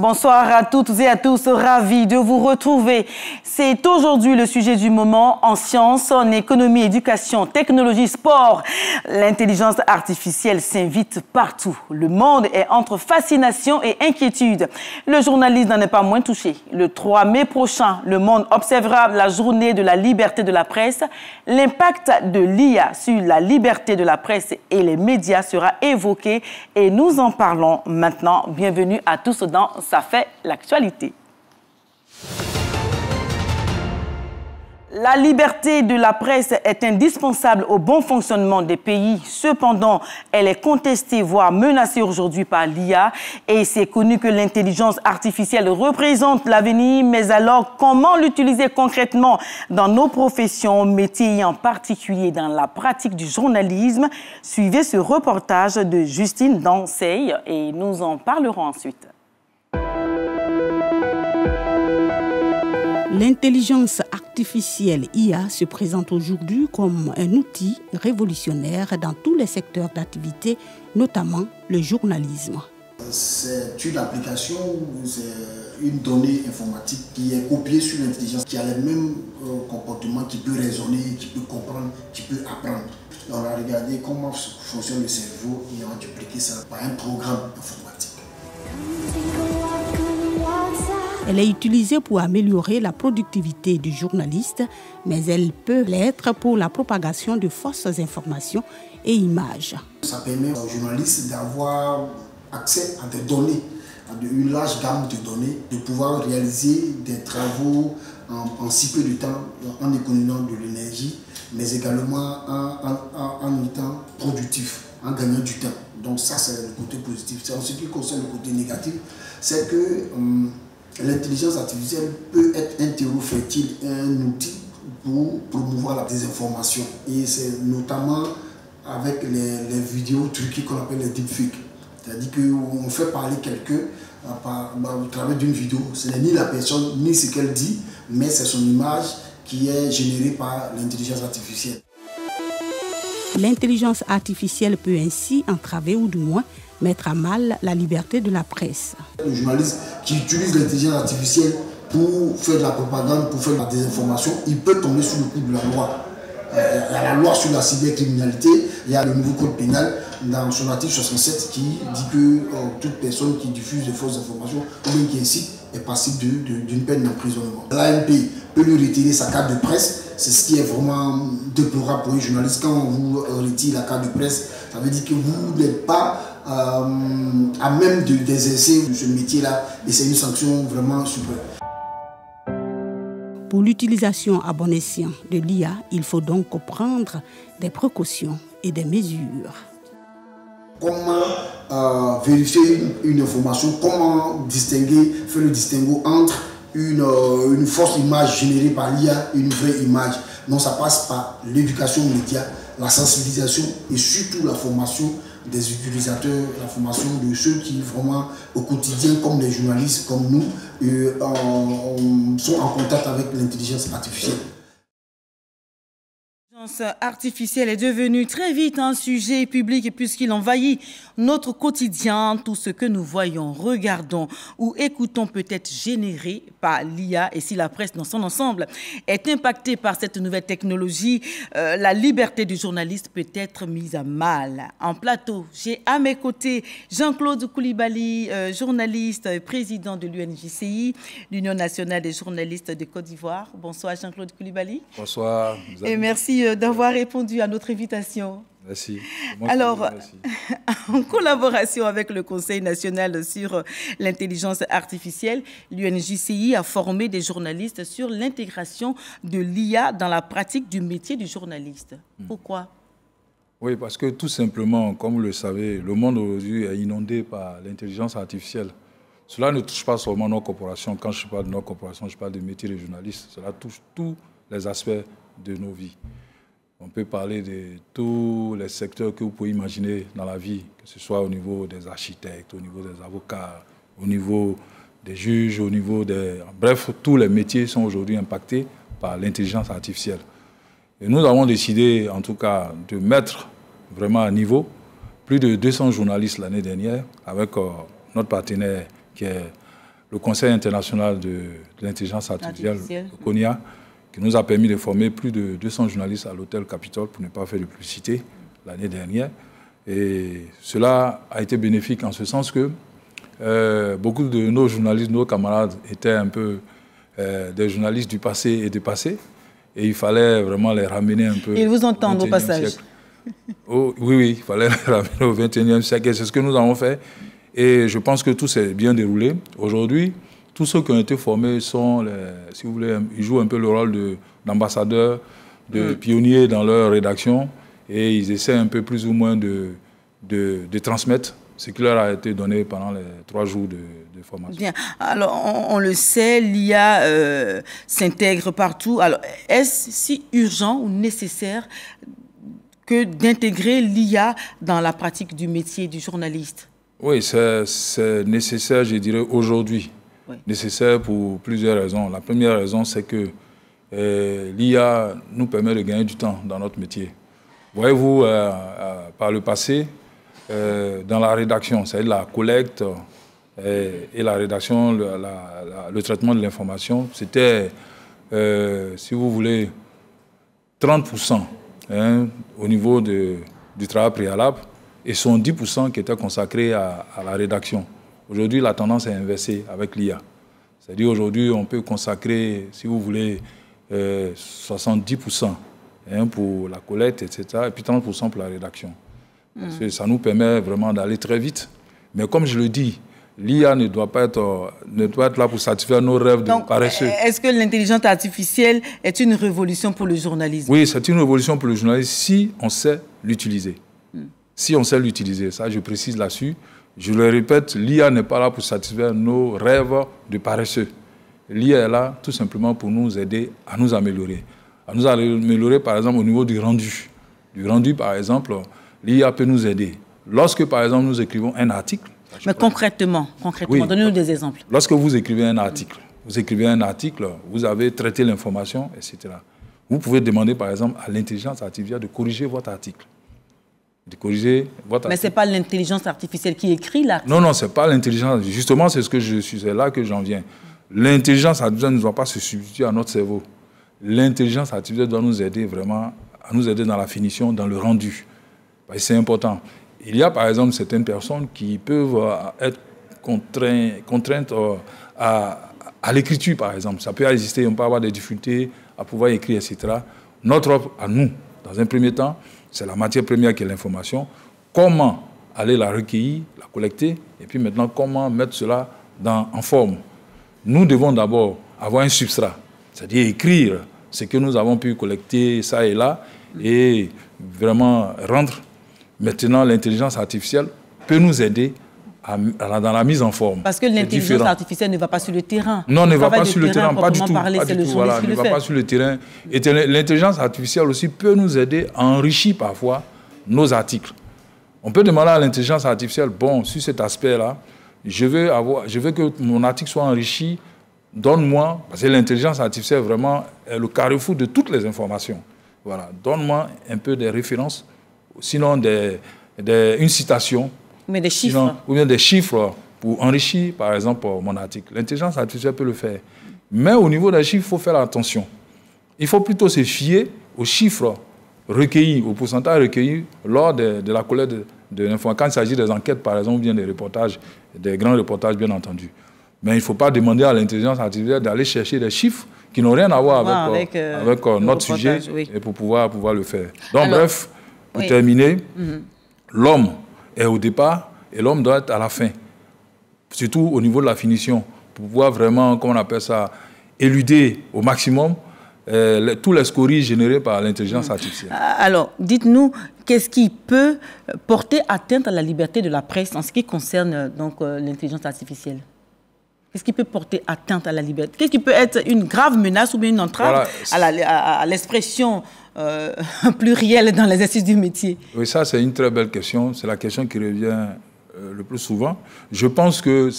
Bonsoir à toutes et à tous, ravi de vous retrouver. C'est aujourd'hui le sujet du moment en sciences, en économie, éducation, technologie, sport. L'intelligence artificielle s'invite partout. Le monde est entre fascination et inquiétude. Le journaliste n'en est pas moins touché. Le 3 mai prochain, le monde observera la journée de la liberté de la presse. L'impact de l'IA sur la liberté de la presse et les médias sera évoqué et nous en parlons maintenant. Bienvenue à tous dans Ça fait l'actualité. La liberté de la presse est indispensable au bon fonctionnement des pays. Cependant, elle est contestée, voire menacée aujourd'hui par l'IA. Et c'est connu que l'intelligence artificielle représente l'avenir. Mais alors, comment l'utiliser concrètement dans nos professions, métiers et en particulier dans la pratique du journalisme? Suivez ce reportage de Justine Danseil et nous en parlerons ensuite. L'intelligence artificielle IA se présente aujourd'hui comme un outil révolutionnaire dans tous les secteurs d'activité, notamment le journalisme. C'est une application, c'est une donnée informatique qui est copiée sur l'intelligence, qui a le même comportement, qui peut raisonner, qui peut comprendre, qui peut apprendre. On a regardé comment fonctionne le cerveau et on a dupliqué ça par un programme informatique. Elle est utilisée pour améliorer la productivité du journaliste, mais elle peut l'être pour la propagation de fausses informations et images. Ça permet aux journalistes d'avoir accès à des données, à une large gamme de données, de pouvoir réaliser des travaux en si peu de temps, en économisant de l'énergie, mais également en étant productif, en gagnant du temps. Donc ça, c'est le côté positif. En ce qui concerne le côté négatif, c'est que l'intelligence artificielle peut être un terreau fertile, un outil pour promouvoir la désinformation. Et c'est notamment avec les vidéos truquées qu'on appelle les deepfakes. C'est-à-dire qu'on fait parler quelqu'un au travers d'une vidéo. Ce n'est ni la personne, ni ce qu'elle dit, mais c'est son image qui est générée par l'intelligence artificielle. L'intelligence artificielle peut ainsi entraver ou du moins mettre à mal la liberté de la presse. Le journaliste qui utilise l'intelligence artificielle pour faire de la propagande, pour faire de la désinformation, il peut tomber sous le coup de la loi. Il y a la loi sur la cybercriminalité, il y a le nouveau code pénal dans son article 67 qui dit que toute personne qui diffuse de fausses informations ou bien qui incite est passible d'une peine d'emprisonnement. L'AMP peut lui retirer sa carte de presse, c'est ce qui est vraiment déplorable pour un journaliste. Quand on vous retire la carte de presse, ça veut dire que vous n'êtes pas à même d'exercer ce métier-là et c'est une sanction vraiment suprême. Pour l'utilisation à bon escient de l'IA, il faut donc prendre des précautions et des mesures. Comment vérifier une information, comment distinguer, faire le distinguo entre une fausse image générée par l'IA et une vraie image. Donc ça passe par l'éducation aux médias, la sensibilisation et surtout la formation des utilisateurs, la formation de ceux qui vraiment au quotidien, comme les journalistes, comme nous, sont en contact avec l'intelligence artificielle. L'intelligence artificielle est devenue très vite un sujet public puisqu'il envahit notre quotidien. Tout ce que nous voyons, regardons ou écoutons peut être généré par l'IA. Et si la presse dans son ensemble est impactée par cette nouvelle technologie, la liberté du journaliste peut être mise à mal. En plateau, j'ai à mes côtés Jean-Claude Coulibaly, journaliste, président de l'UNJCI, l'Union nationale des journalistes de Côte d'Ivoire. Bonsoir Jean-Claude Coulibaly. Bonsoir. Et merci d'avoir répondu à notre invitation. Merci. Alors, merci. En collaboration avec le Conseil national sur l'intelligence artificielle, l'UNJCI a formé des journalistes sur l'intégration de l'IA dans la pratique du métier du journaliste. Pourquoi? Oui, parce que tout simplement, comme vous le savez, le monde aujourd'hui est inondé par l'intelligence artificielle. Cela ne touche pas seulement nos corporations. Quand je parle de nos corporations, je parle du métier de journaliste. Cela touche tous les aspects de nos vies. On peut parler de tous les secteurs que vous pouvez imaginer dans la vie, que ce soit au niveau des architectes, au niveau des avocats, au niveau des juges, au niveau des... Bref, tous les métiers sont aujourd'hui impactés par l'intelligence artificielle. Et nous avons décidé, en tout cas, de mettre vraiment à niveau plus de 200 journalistes l'année dernière avec notre partenaire qui est le Conseil international de l'intelligence artificielle, le CONIA, qui nous a permis de former plus de 200 journalistes à l'hôtel Capitole, pour ne pas faire de publicité, l'année dernière. Et cela a été bénéfique en ce sens que beaucoup de nos journalistes, nos camarades, étaient un peu des journalistes du passé et dépassés. Et il fallait vraiment les ramener un peu. Ils vous entendent au passage. Oh, oui, il fallait les ramener au XXIe siècle. Et c'est ce que nous avons fait. Et je pense que tout s'est bien déroulé. Aujourd'hui, tous ceux qui ont été formés sont, si vous voulez, ils jouent un peu le rôle d'ambassadeurs, de pionniers dans leur rédaction. Et ils essaient un peu plus ou moins de transmettre ce qui leur a été donné pendant les 3 jours de formation. Bien. Alors, on le sait, l'IA s'intègre partout. Alors, est-ce si urgent ou nécessaire que d'intégrer l'IA dans la pratique du métier du journaliste? Oui, c'est nécessaire, je dirais, aujourd'hui. Oui. Nécessaire pour plusieurs raisons. La première raison, c'est que l'IA nous permet de gagner du temps dans notre métier. Voyez-vous, par le passé, dans la rédaction, c'est-à-dire la collecte et la rédaction, le traitement de l'information, c'était, si vous voulez, 30% au niveau du travail préalable et 70% qui était consacré à la rédaction. Aujourd'hui, la tendance est inversée avec l'IA. C'est-à-dire aujourd'hui, on peut consacrer, si vous voulez, 70% pour la collecte, etc., et puis 30% pour la rédaction. Parce que ça nous permet vraiment d'aller très vite. Mais comme je le dis, l'IA ne doit pas être là pour satisfaire nos rêves de paresseux. Est-ce que l'intelligence artificielle est une révolution pour le journalisme? Oui, c'est une révolution pour le journalisme si on sait l'utiliser. Si on sait l'utiliser, ça je précise là-dessus. Je le répète, l'IA n'est pas là pour satisfaire nos rêves de paresseux. L'IA est là tout simplement pour nous aider à nous améliorer. À nous améliorer, par exemple, au niveau du rendu. Du rendu, par exemple, l'IA peut nous aider. Lorsque, par exemple, nous écrivons un article... Mais concrètement, oui. Donnez-nous des exemples. Lorsque vous écrivez un article, vous avez traité l'information, etc. Vous pouvez demander, par exemple, à l'intelligence artificielle de corriger votre article. Mais ce n'est pas l'intelligence artificielle qui écrit l'article. Non, ce n'est pas l'intelligence. Justement, c'est là que j'en viens. L'intelligence artificielle ne doit pas se substituer à notre cerveau. L'intelligence artificielle doit nous aider vraiment, à nous aider dans la finition, dans le rendu. C'est important. Il y a par exemple certaines personnes qui peuvent être contraintes à l'écriture, par exemple. Ça peut exister, on peut avoir des difficultés à pouvoir écrire, etc. Notre offre à nous, dans un premier temps, c'est la matière première qui est l'information. Comment aller la recueillir, la collecter, et puis maintenant, comment mettre cela en forme. Nous devons d'abord avoir un substrat, c'est-à-dire écrire ce que nous avons pu collecter, ça et là, et vraiment rendre. Maintenant, l'intelligence artificielle peut nous aider dans la mise en forme. Parce que l'intelligence artificielle ne va pas sur le terrain. Non, ne va pas sur le terrain, pas du tout. Voilà, ne va pas sur le terrain. Et l'intelligence artificielle aussi peut nous aider à enrichir parfois nos articles. On peut demander à l'intelligence artificielle, bon, sur cet aspect-là, je veux que mon article soit enrichi, donne-moi, parce que l'intelligence artificielle vraiment est le carrefour de toutes les informations. Voilà, donne-moi un peu des références, sinon une citation. Mais des chiffres. Sinon, ou bien des chiffres pour enrichir, par exemple, mon article. L'intelligence artificielle peut le faire. Mais au niveau des chiffres, il faut faire attention. Il faut plutôt se fier aux chiffres recueillis, au pourcentage recueilli lors de la collecte de l'information. Quand il s'agit des enquêtes, par exemple, ou bien des reportages, des grands reportages, bien entendu. Mais il ne faut pas demander à l'intelligence artificielle d'aller chercher des chiffres qui n'ont rien à voir avec notre sujet, oui. Et pour pouvoir le faire. Donc, alors, bref, pour terminer, l'homme est au départ et l'homme doit être à la fin. Surtout au niveau de la finition, pour pouvoir vraiment, comment on appelle ça, éluder au maximum tous les scories générés par l'intelligence artificielle. Alors, dites-nous, qu'est-ce qui peut porter atteinte à la liberté de la presse en ce qui concerne l'intelligence artificielle? Qu'est-ce qui peut porter atteinte à la liberté? Qu'est-ce qui peut être une grave menace ou bien une entrave à l'expression plurielle dans l'exercice du métier? Oui, ça, c'est une très belle question. C'est la question qui revient le plus souvent. Je pense que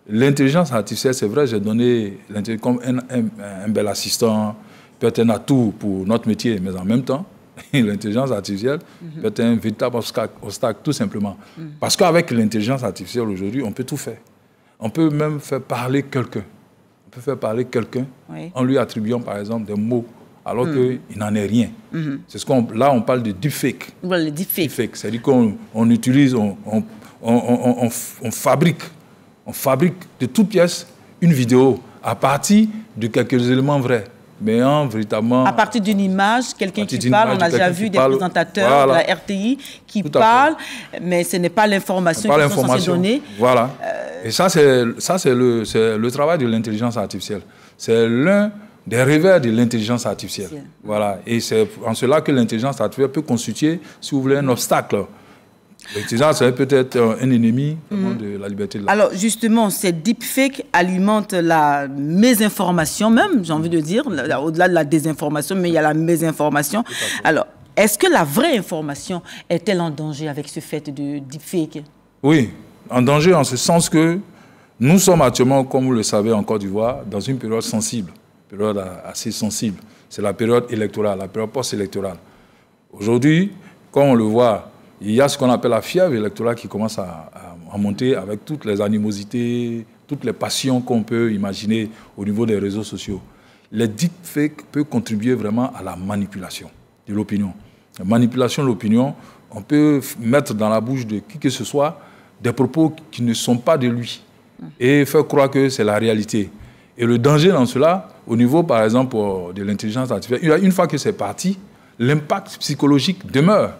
l'intelligence artificielle, c'est vrai, j'ai donné comme un bel assistant, peut-être un atout pour notre métier, mais en même temps, l'intelligence artificielle peut être un véritable obstacle, tout simplement. Parce qu'avec l'intelligence artificielle, aujourd'hui, on peut tout faire. On peut même faire parler quelqu'un. On peut faire parler quelqu'un en lui attribuant, par exemple, des mots, alors qu'il n'en est rien. C'est là, on parle de deepfake. Voilà, le deepfake. C'est-à-dire qu'on utilise, on fabrique de toutes pièces une vidéo à partir de quelques éléments vrais. Mais véritablement... À partir d'une image, quelqu'un qui parle, on a déjà vu des présentateurs de la RTI qui parlent, mais ce n'est pas l'information qu'ils sont censés donner. Voilà. Et ça, c'est le travail de l'intelligence artificielle. C'est l'un des revers de l'intelligence artificielle. Voilà. Et c'est en cela que l'intelligence artificielle peut constituer, si vous voulez, un obstacle. L'intelligence est peut-être un ennemi de la liberté de la... Alors justement, ces deepfakes alimentent la mésinformation même, j'ai envie de dire, au-delà de la désinformation, mais il y a la mésinformation. Alors, est-ce que la vraie information est-elle en danger avec ce fait de deepfake? Oui, en danger en ce sens que nous sommes actuellement, comme vous le savez, en Côte d'Ivoire, dans une période sensible, période assez sensible. C'est la période électorale, la période post-électorale. Aujourd'hui, comme on le voit, il y a ce qu'on appelle la fièvre électorale qui commence à monter avec toutes les animosités, toutes les passions qu'on peut imaginer au niveau des réseaux sociaux. Les deepfakes peuvent contribuer vraiment à la manipulation de l'opinion. La manipulation de l'opinion, on peut mettre dans la bouche de qui que ce soit des propos qui ne sont pas de lui et faire croire que c'est la réalité. Et le danger dans cela, au niveau par exemple de l'intelligence artificielle, une fois que c'est parti, l'impact psychologique demeure.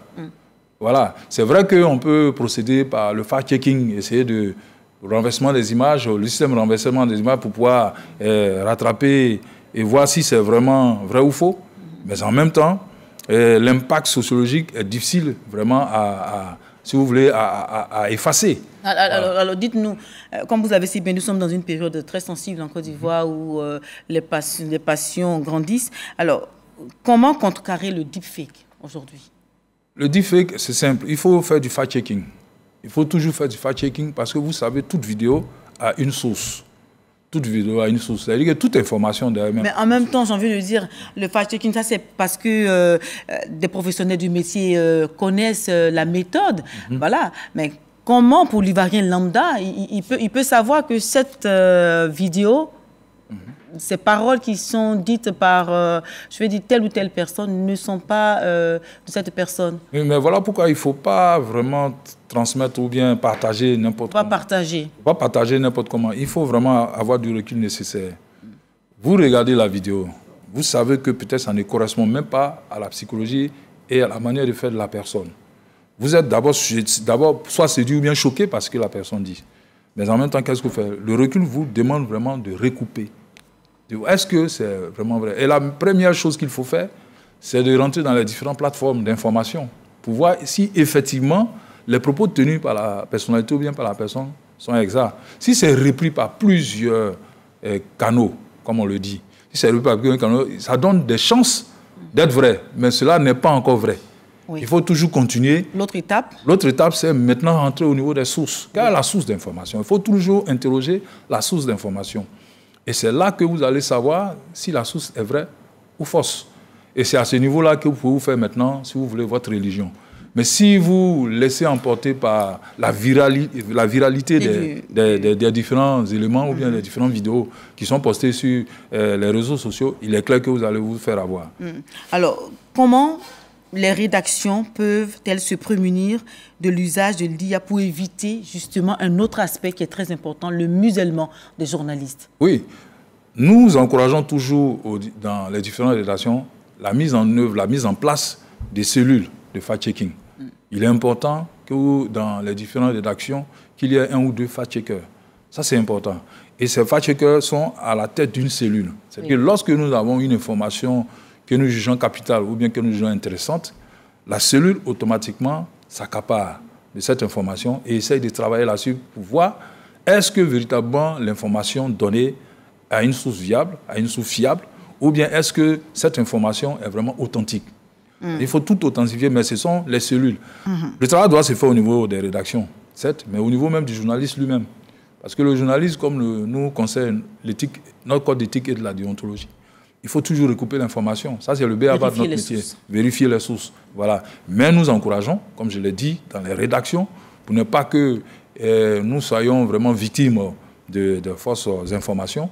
Voilà, c'est vrai qu'on peut procéder par le fact-checking, essayer de renversement des images, le système de renversement des images pour pouvoir rattraper et voir si c'est vraiment vrai ou faux. Mais en même temps, l'impact sociologique est difficile vraiment si vous voulez, à effacer. Alors dites-nous, comme vous avez si bien, nous sommes dans une période très sensible en Côte d'Ivoire où les passions grandissent. Alors, comment contrecarrer le deepfake aujourd'hui? Le deepfake, c'est simple. Il faut faire du fact-checking. Il faut toujours faire du fact-checking parce que vous savez, toute vidéo a une source. Toute vidéo a une source. C'est-à-dire que toute information derrière même. Mais en même temps, j'ai envie de dire, le fact-checking, ça c'est parce que des professionnels du métier connaissent la méthode. Voilà. Mais comment, pour l'Ivoirien lambda, il peut savoir que cette vidéo... Ces paroles qui sont dites par, je vais dire, telle ou telle personne ne sont pas de cette personne. Oui, mais voilà pourquoi il ne faut pas vraiment transmettre ou bien partager n'importe comment. Pas partager n'importe comment. Il faut vraiment avoir du recul nécessaire. Vous regardez la vidéo, vous savez que peut-être ça ne correspond même pas à la psychologie et à la manière de faire de la personne. Vous êtes d'abord soit séduit ou bien choqué par ce que la personne dit. Mais en même temps, qu'est-ce que vous faites? Le recul vous demande vraiment de recouper. Est-ce que c'est vraiment vrai? Et la première chose qu'il faut faire, c'est de rentrer dans les différentes plateformes d'information pour voir si effectivement les propos tenus par la personnalité ou bien par la personne sont exacts. Si c'est repris par plusieurs canaux, comme on le dit, si c'est repris par plusieurs canaux, ça donne des chances d'être vrai, mais cela n'est pas encore vrai. Oui. Il faut toujours continuer. L'autre étape? L'autre étape, c'est maintenant rentrer au niveau des sources. Quelle est la source d'information? Il faut toujours interroger la source d'information. Et c'est là que vous allez savoir si la source est vraie ou fausse. Et c'est à ce niveau-là que vous pouvez vous faire maintenant, si vous voulez, votre religion. Mais si vous laissez emporter par la viralité des différents éléments ou bien des différentes vidéos qui sont postées sur les réseaux sociaux, il est clair que vous allez vous faire avoir. Alors, comment les rédactions peuvent-elles se prémunir de l'usage de l'IA pour éviter justement un autre aspect qui est très important, le musellement des journalistes? Oui, nous encourageons toujours dans les différentes rédactions la mise en œuvre, la mise en place des cellules de fact-checking. Il est important que dans les différentes rédactions, qu'il y ait un ou deux fact-checkers. Ça, c'est important. Et ces fact-checkers sont à la tête d'une cellule. C'est-à-dire que lorsque nous avons une information que nous jugeons capitale ou bien que nous jugeons intéressante, la cellule automatiquement s'accapare de cette information et essaye de travailler là-dessus pour voir est-ce que véritablement l'information donnée a une source viable, a une source fiable, ou bien est-ce que cette information est vraiment authentique. Il faut tout authentifier, mais ce sont les cellules. Le travail doit se faire au niveau des rédactions, certes, mais au niveau même du journaliste lui-même. Parce que le journaliste, comme nous conseille l'éthique, notre code d'éthique et de la déontologie, il faut toujours recouper l'information. Ça, c'est le b.a.-ba de notre métier. Vérifier les sources. Voilà. Mais nous encourageons, comme je l'ai dit, dans les rédactions, pour ne pas que nous soyons vraiment victimes de fausses informations,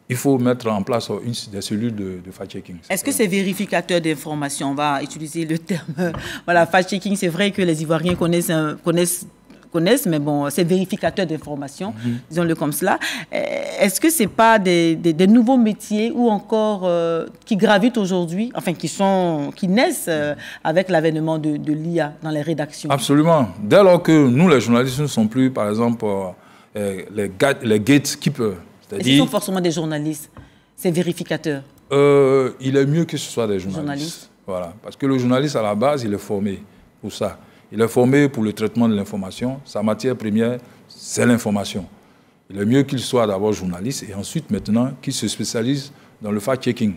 il faut mettre en place des cellules de fact-checking. Est-ce que c'est vérificateur d'informations? On va utiliser le terme. Voilà, fact-checking, c'est vrai que les Ivoiriens connaissent, mais bon, c'est vérificateur d'informations, disons-le comme cela. Est-ce que ce n'est pas des nouveaux métiers ou encore qui gravitent aujourd'hui, enfin qui naissent avec l'avènement de l'IA dans les rédactions? Absolument. Dès lors que nous, les journalistes, ne sommes plus, par exemple, les gatekeepers. Est-ce qu'ils sont forcément des journalistes, ces vérificateurs? Il est mieux que ce soit des journalistes. Voilà. Parce que le journaliste, à la base, il est formé pour ça. Il est formé pour le traitement de l'information. Sa matière première, c'est l'information. Il est mieux qu'il soit d'abord journaliste et ensuite, maintenant, qu'il se spécialise dans le fact-checking.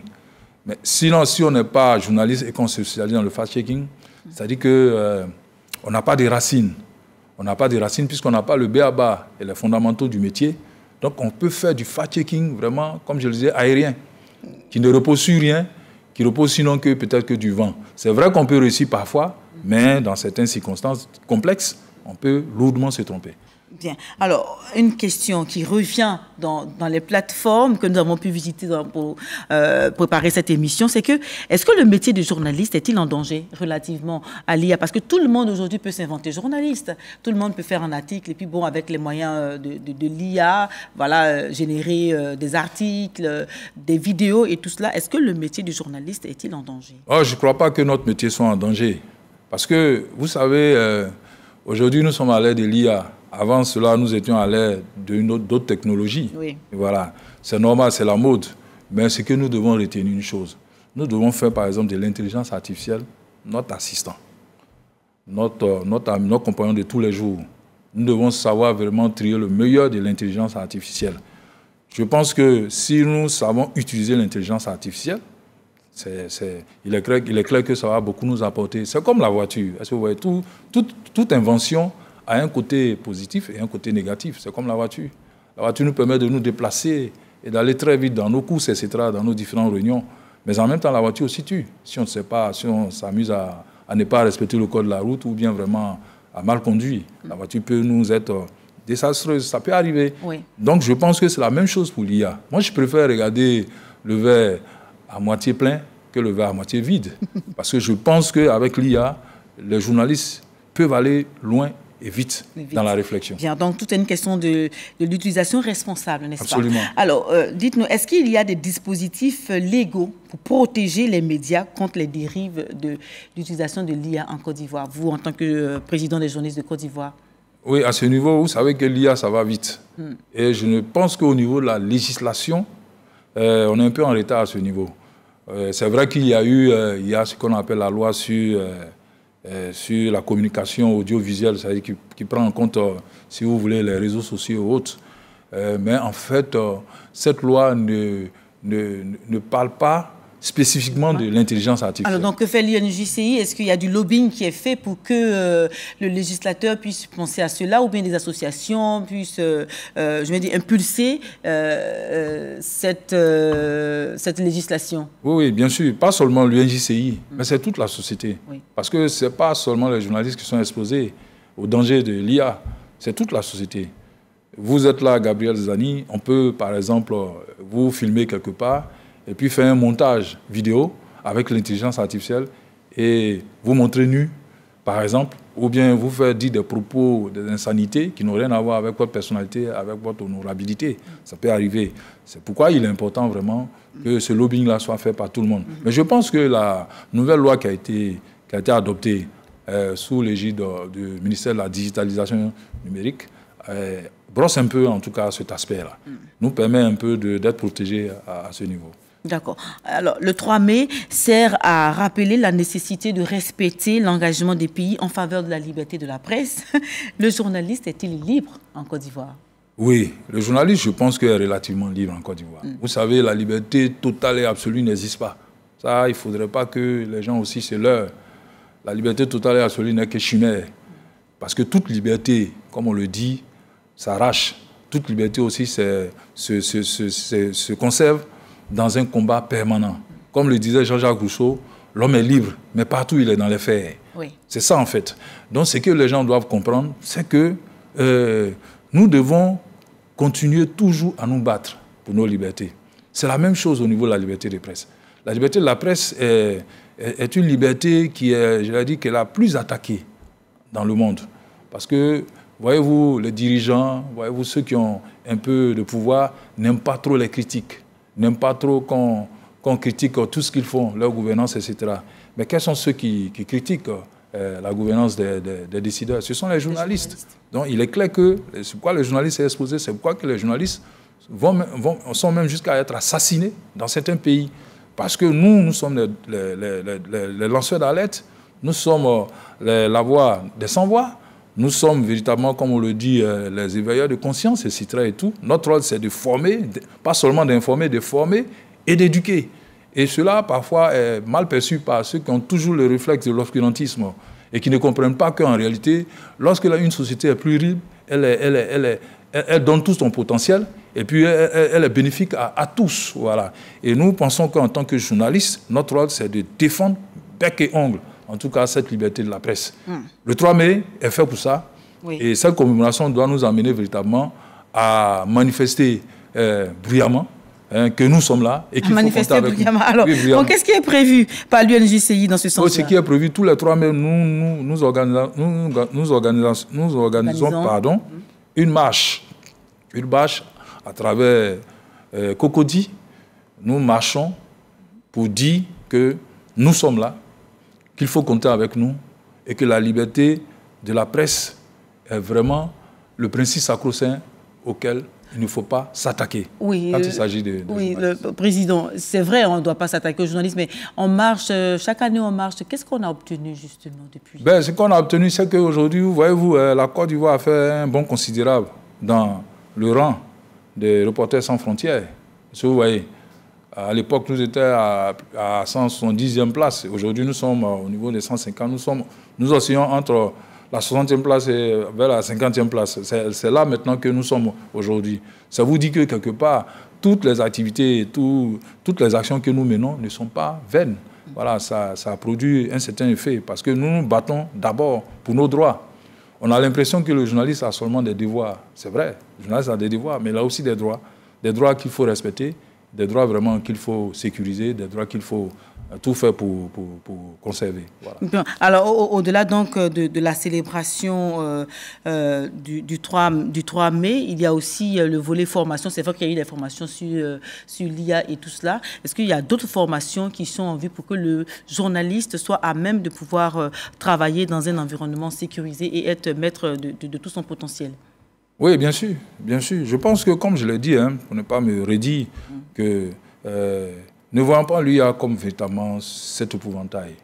Mais sinon, si on n'est pas journaliste et qu'on se spécialise dans le fact-checking, c'est-à-dire qu'on n'a pas de racines. On n'a pas de racines puisqu'on n'a pas le b.a.-ba et les fondamentaux du métier. Donc, on peut faire du fact-checking vraiment, comme je le disais, aérien, qui ne repose sur rien, qui repose sinon que peut-être que du vent. C'est vrai qu'on peut réussir parfois, mais dans certaines circonstances complexes, on peut lourdement se tromper. Bien. Alors, une question qui revient dans les plateformes que nous avons pu visiter pour préparer cette émission, c'est que, est-ce que le métier de journaliste est-il en danger relativement à l'IA? Parce que tout le monde aujourd'hui peut s'inventer journaliste. Tout le monde peut faire un article et puis, bon, avec les moyens de l'IA, voilà, générer des articles, des vidéos et tout cela. Est-ce que le métier de journaliste est-il en danger? Oh, je ne crois pas que notre métier soit en danger. Parce que, vous savez, aujourd'hui, nous sommes à l'ère de l'IA. Avant cela, nous étions à l'ère d'autres technologies. Oui. Et voilà, c'est normal, c'est la mode. Mais ce que nous devons retenir une chose. Nous devons faire, par exemple, de l'intelligence artificielle notre assistant, notre compagnon de tous les jours. Nous devons savoir vraiment trier le meilleur de l'intelligence artificielle. Je pense que si nous savons utiliser l'intelligence artificielle, il est clair que ça va beaucoup nous apporter. C'est comme la voiture. Est-ce que vous voyez, toute invention a un côté positif et un côté négatif. C'est comme la voiture. La voiture nous permet de nous déplacer et d'aller très vite dans nos courses, etc., dans nos différentes réunions. Mais en même temps, la voiture aussi tue. Si on ne sait pas, si on s'amuse à ne pas respecter le code de la route ou bien vraiment à mal conduire, la voiture peut nous être désastreuse. Ça peut arriver. Oui. Donc, je pense que c'est la même chose pour l'IA. Moi, je préfère regarder le verre à moitié plein que le verre à moitié vide. Parce que je pense qu'avec l'IA, les journalistes peuvent aller loin et vite dans la réflexion. Bien, donc tout est une question de l'utilisation responsable, n'est-ce pas? Absolument. Alors, dites-nous, est-ce qu'il y a des dispositifs légaux pour protéger les médias contre les dérives de l'utilisation de l'IA en Côte d'Ivoire, vous, en tant que président des journalistes de Côte d'Ivoire? Oui, à ce niveau, vous savez que l'IA, ça va vite. Et je ne pense qu'au niveau de la législation, on est un peu en retard à ce niveau. C'est vrai qu'il y a ce qu'on appelle la loi sur la communication audiovisuelle, c'est-à-dire qui prend en compte, si vous voulez, les réseaux sociaux et autres. Mais en fait, cette loi ne parle pas spécifiquement de l'intelligence artificielle. Alors, donc, que fait l'INJCI? Est-ce qu'il y a du lobbying qui est fait pour que le législateur puisse penser à cela, ou bien des associations puissent, je vais dire, impulser cette législation? Oui, bien sûr. Pas seulement l'INJCI, mais c'est toute la société. Oui. Parce que ce n'est pas seulement les journalistes qui sont exposés au danger de l'IA, c'est toute la société. Vous êtes là, Gabriel Zani, on peut, par exemple, vous filmer quelque part, et puis faire un montage vidéo avec l'intelligence artificielle et vous montrer nu, par exemple, ou bien vous faire dire des propos, des insanités qui n'ont rien à voir avec votre personnalité, avec votre honorabilité. Ça peut arriver. C'est pourquoi il est important vraiment que ce lobbying-là soit fait par tout le monde. Mais je pense que la nouvelle loi qui a été adoptée sous l'égide du ministère de la digitalisation numérique brosse un peu, en tout cas, cet aspect-là. Nous permet un peu d'être protégés à ce niveau. D'accord. Alors, le 3 mai sert à rappeler la nécessité de respecter l'engagement des pays en faveur de la liberté de la presse. Le journaliste est-il libre en Côte d'Ivoire? Oui, le journaliste, je pense qu'il est relativement libre en Côte d'Ivoire. Vous savez, la liberté totale et absolue n'existe pas. Ça, il ne faudrait pas que les gens aussi se leurrent. La liberté totale et absolue n'est que chimère. Parce que toute liberté, comme on le dit, s'arrache. Toute liberté aussi se conserve dans un combat permanent. Comme le disait Jean-Jacques Rousseau, l'homme est libre, mais partout il est dans les fers. Oui. C'est ça en fait. Donc ce que les gens doivent comprendre, c'est que nous devons continuer toujours à nous battre pour nos libertés. C'est la même chose au niveau de la liberté de presse. La liberté de la presse est une liberté qui est, je l'ai dit, qui est la plus attaquée dans le monde. Parce que, voyez-vous, les dirigeants, voyez-vous, ceux qui ont un peu de pouvoir, n'aiment pas trop les critiques, n'aiment pas trop qu'on critique tout ce qu'ils font, leur gouvernance, etc. Mais quels sont ceux qui critiquent la gouvernance des décideurs? Ce sont les journalistes. Donc il est clair que c'est pourquoi les journalistes sont exposés, c'est pourquoi que les journalistes sont même jusqu'à être assassinés dans certains pays. Parce que nous sommes les lanceurs d'alerte, nous sommes la voix des sans-voix, nous sommes véritablement, comme on le dit, les éveilleurs de conscience, etc. et tout. Notre rôle, c'est de former, pas seulement d'informer, de former et d'éduquer. Et cela, parfois, est mal perçu par ceux qui ont toujours le réflexe de l'obscurantisme et qui ne comprennent pas qu'en réalité, lorsque une société est plurielle, elle donne tout son potentiel et puis elle est bénéfique à tous. Voilà. Et nous pensons qu'en tant que journalistes, notre rôle, c'est de défendre bec et ongle, en tout cas, cette liberté de la presse. Le 3 mai est fait pour ça. Oui. Et cette commémoration doit nous amener véritablement à manifester bruyamment que nous sommes là et qu'il faut compter avec nous. Alors, oui, qu'est-ce qui est prévu par l'UNJCI dans ce sens-là? Ce qui est prévu, tous les 3 mai, nous organisons une marche à travers Cocody. Nous marchons pour dire que nous sommes là, qu'il faut compter avec nous et que la liberté de la presse est vraiment le principe sacro-saint auquel il ne faut pas s'attaquer quand il s'agit de oui, le président, c'est vrai, on ne doit pas s'attaquer aux journalistes, mais on marche, chaque année on marche. Qu'est-ce qu'on a obtenu justement depuis? Ce qu'on a obtenu, c'est qu'aujourd'hui, voyez-vous, la Côte d'Ivoire a fait un bond considérable dans le rang des Reporters sans frontières. Vous voyez, à l'époque, nous étions à 170e place. Aujourd'hui, nous sommes au niveau des 150. Nous oscillons entre la 60e place et vers la 50e place. C'est là maintenant que nous sommes aujourd'hui. Ça vous dit que quelque part, toutes les activités, toutes les actions que nous menons ne sont pas vaines. Voilà, ça a produit un certain effet parce que nous nous battons d'abord pour nos droits. On a l'impression que le journaliste a seulement des devoirs. C'est vrai, le journaliste a des devoirs, mais il a aussi des droits qu'il faut respecter, des droits vraiment qu'il faut sécuriser, des droits qu'il faut tout faire pour conserver. Voilà. Bien. Alors, au-delà donc de la célébration du 3 mai, il y a aussi le volet formation. C'est vrai qu'il y a eu des formations sur l'IA et tout cela. Est-ce qu'il y a d'autres formations qui sont en vue pour que le journaliste soit à même de pouvoir travailler dans un environnement sécurisé et être maître de tout son potentiel? Oui, bien sûr, bien sûr. Je pense que, comme je l'ai dit, pour ne pas me redire, que ne voyons pas l'IA comme véritablement cet épouvantail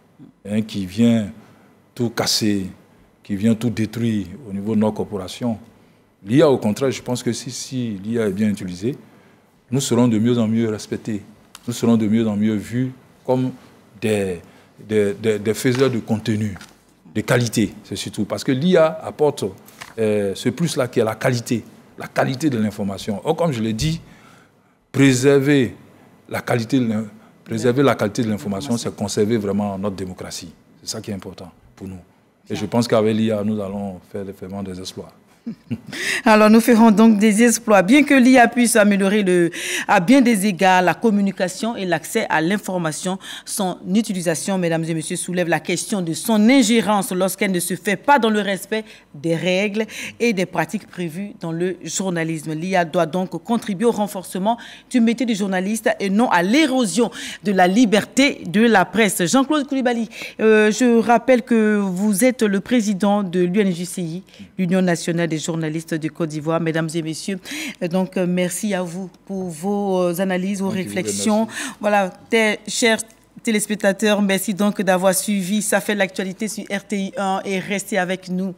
qui vient tout casser, qui vient tout détruire au niveau de nos corporations. L'IA, au contraire, je pense que si l'IA est bien utilisée, nous serons de mieux en mieux respectés. Nous serons de mieux en mieux vus comme des faiseurs de contenu, de qualité, c'est surtout. Parce que l'IA apporte ce plus-là qui est la qualité de l'information. Or, comme je l'ai dit, préserver la qualité de l'information, c'est conserver vraiment notre démocratie. C'est ça qui est important pour nous. Et je pense qu'avec l'IA, nous allons faire vraiment des exploits. Alors, nous ferons donc des exploits. Bien que l'IA puisse améliorer à bien des égards la communication et l'accès à l'information, son utilisation, mesdames et messieurs, soulève la question de son ingérence lorsqu'elle ne se fait pas dans le respect des règles et des pratiques prévues dans le journalisme. L'IA doit donc contribuer au renforcement du métier de journaliste et non à l'érosion de la liberté de la presse. Jean-Claude Coulibaly, je rappelle que vous êtes le président de l'UNJCI, l'Union nationale des journalistes de Côte d'Ivoire. Mesdames et messieurs, donc merci à vous pour vos analyses, vos réflexions. Voilà, chers téléspectateurs, merci donc d'avoir suivi Ça fait l'actualité sur RTI 1 et restez avec nous.